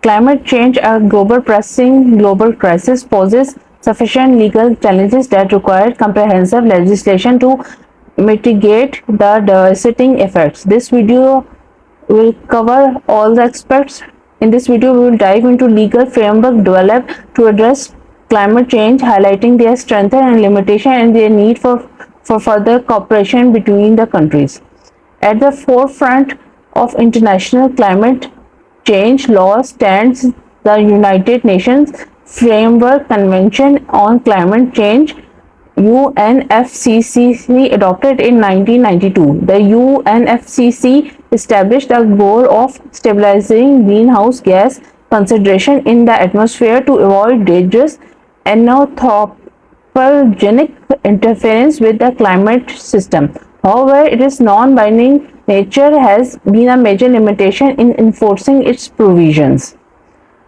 Climate change, a global pressing global crisis, poses sufficient legal challenges that require comprehensive legislation to mitigate the devastating effects. This video will cover all the aspects. In this video, we will dive into legal framework developed to address climate change, highlighting their strengths and limitations and their need for further cooperation between the countries. At the forefront of international climate change law stands the United Nations Framework Convention on Climate Change, UNFCCC, adopted in 1992. The UNFCCC established a goal of stabilizing greenhouse gas concentration in the atmosphere to avoid dangerous anthropogenic interference with the climate system. However, its non-binding nature has been a major limitation in enforcing its provisions.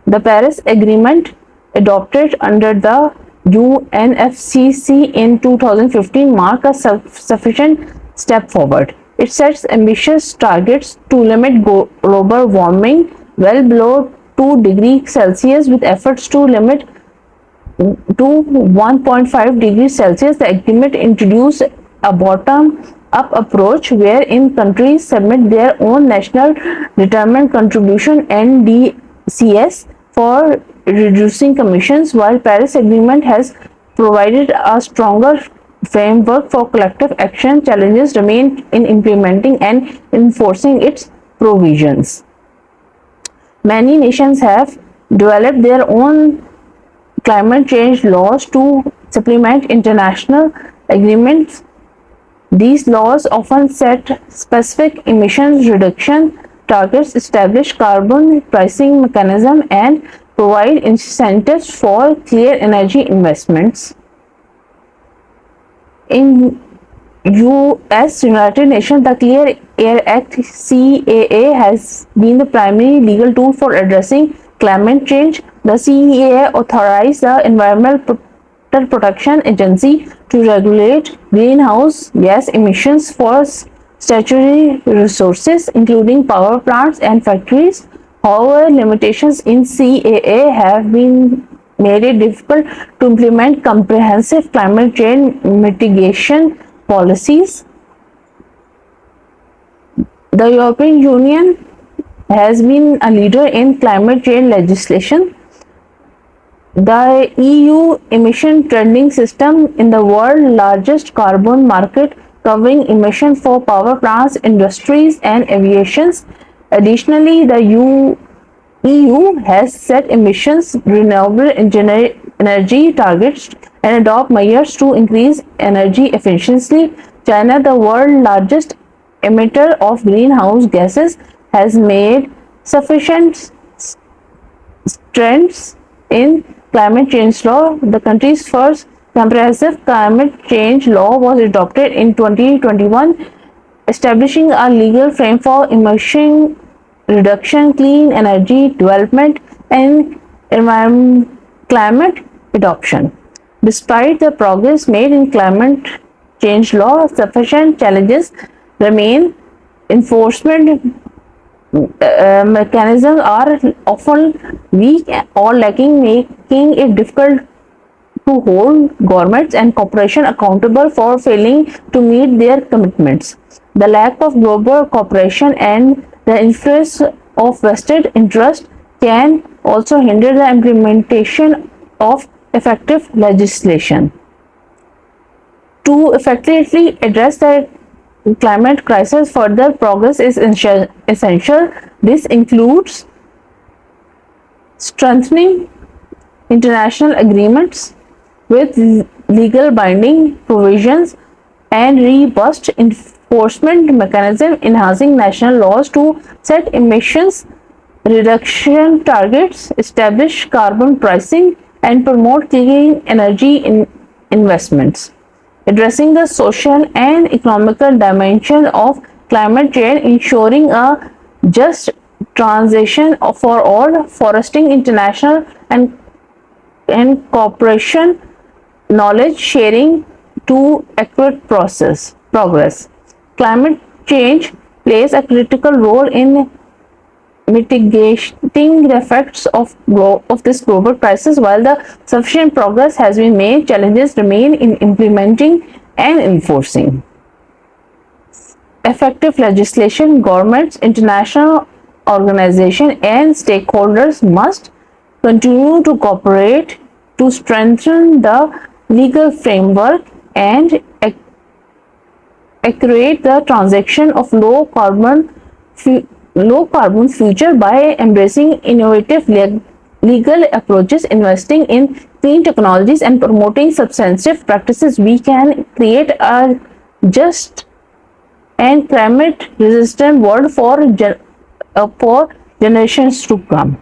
The Paris Agreement, adopted under the UNFCCC in 2015, marked a sufficient step forward. It sets ambitious targets to limit global warming well below 2 degrees Celsius, with efforts to limit to 1.5 degrees Celsius. The agreement introduced a bottom-up approach wherein countries submit their own national determined contribution (NDCs) for reducing emissions, while Paris Agreement has provided a stronger framework for collective action. Challenges remain in implementing and enforcing its provisions. Many nations have developed their own climate change laws to supplement international agreements. These laws often set specific emissions reduction targets, establish carbon pricing mechanism, and provide incentives for clean energy investments. In United Nations, the Clean Air Act (CAA) has been the primary legal tool for addressing climate change. The CAA authorized the Environmental Protection Agency to regulate greenhouse gas emissions for statutory resources, including power plants and factories. However, limitations in CAA have been made it difficult to implement comprehensive climate change mitigation policies. The European Union has been a leader in climate change legislation. The EU emission trading system is the world's largest carbon market, covering emissions for power plants, industries, and aviation. Additionally, the EU has set emissions renewable energy targets and adopt measures to increase energy efficiency. China, the world's largest emitter of greenhouse gases, has made sufficient strides in climate change law. The country's first comprehensive climate change law was adopted in 2021, establishing a legal frame for emission reduction, clean energy development, and climate adoption. Despite the progress made in climate change law, sufficient challenges remain. Enforcement mechanisms are often weak or lacking, making it difficult to hold governments and corporations accountable for failing to meet their commitments. The lack of global cooperation and the influence of vested interests can also hinder the implementation of effective legislation. To effectively address the climate crisis, further progress is essential. This includes strengthening international agreements with legal binding provisions and robust enforcement mechanisms, enhancing national laws to set emissions reduction targets, establish carbon pricing, and promote clean energy investments. Addressing the social and economical dimension of climate change, ensuring a just transition for all, fostering international and cooperation, knowledge sharing to accurate progress. Climate change plays a critical role in mitigating the effects of this global crisis. While the sufficient progress has been made, challenges remain in implementing and enforcing effective legislation. Governments, international organizations, and stakeholders must continue to cooperate to strengthen the legal framework and accelerate the transition of low carbon future by embracing innovative legal approaches, investing in clean technologies, and promoting substantive practices. We can create a just and climate resistant world for generations to come.